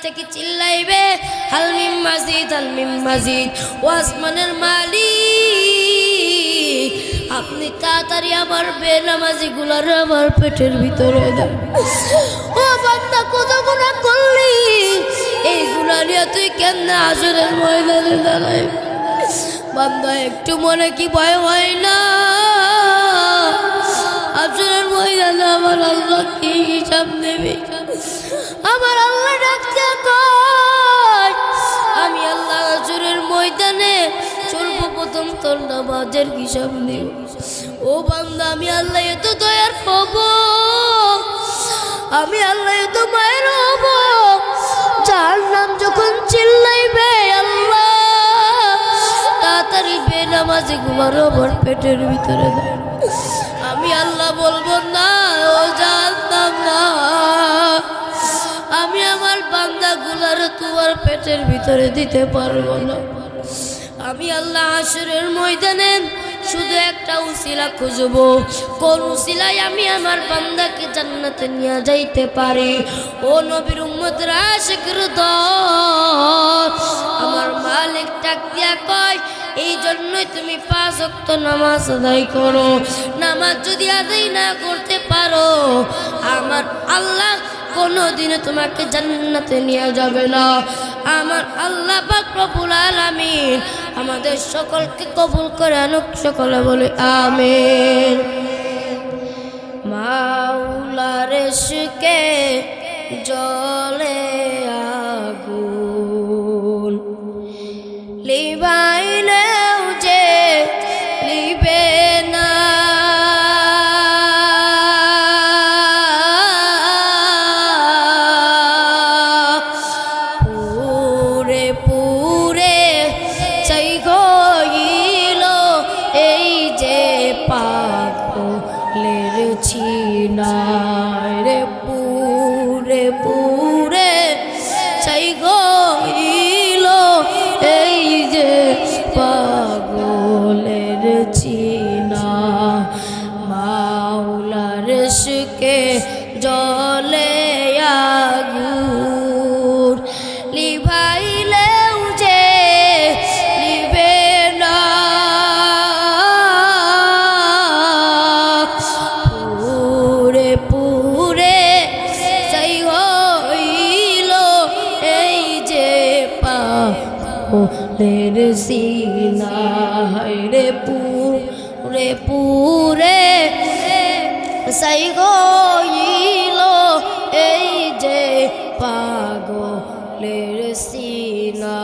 থেকে চিল্লাইবে হাল মিন মাজিদ, হাল মিন মাজিদ। ও আসমানের মালিক, আপনি তাড়াতাড়ি আমার বেনামাজি গুলার আমার পেটের ভিতরে দেন। ও বান্দা, কত গুনাহ করলি, এই গুনাহ নিয়ে তুই কেমনে হাসরের ময়দানে দাঁড়াই? বান্দা, একটু মনে কি ভয় হয় না? হাসরের ময়দানে আমার আল্লাহ কি হিসাব নেবে? আমার আল্লাহ ডাকতে কয়, আমি আল্লাহ হাসরের ময়দানে সর্বপ্রথম তোর নামাজের হিসাব নেব। ও বান্দা, আমি আল্লাহ এত দয়ার হব, আমি আল্লাহ এত মায়ের হব, যার নাম যখন চিল্লাইবে আল্লাহ তাড়াতাড়ি বেনামাজি ঘুমার আমার পেটের ভিতরে দেয়, আমি আল্লাহ বলবো না ও জানতাম না, আমি আমার বান্দা গুলার তোমার পেটের ভিতরে দিতে পারবো না। আমি আল্লাহ হাসরের ময়দানে শুধু একটা উসিলা খুঁজব, কোন উসিলায় আমি আমার বান্দাকে জান্নাতে নিয়ে যাইতে পারি। ও নবীর উম্মতরা, আশিকের দল, আমার মালিক ডাক দিয়া কয়, এই জন্যই তুমি 5 ওয়াক্ত নামাজ আদায় করো। নামাজ যদি আদায় না করতে পারো, আমার আল্লাহ কোনোদিনও তোমাকে জান্নাতে নিয়ে যাবে না। আমার আল্লাহ পাক রব্বুল আলামিন আমাদের সকলকে কবুল করে আনুক, সকলে বলে আমিন। মাওলার ইশকে জ্বলে আগুন, লিবাইলেও যে লিবে না, পুরে পুরে চাই গইল এই যে পাগলের ছিনায় রে, পুরে পুরে চাই গইল এই যে পাগলের চিনা। মাওলার ইশকে জ্বলে আগুন, লিভাইলেও যে লিবে না, পুরে পুরে চাই হইল এই যে পাগলের সিনা রে, পুরে পুরে চাই হইল এই যে পাগলের সিনা।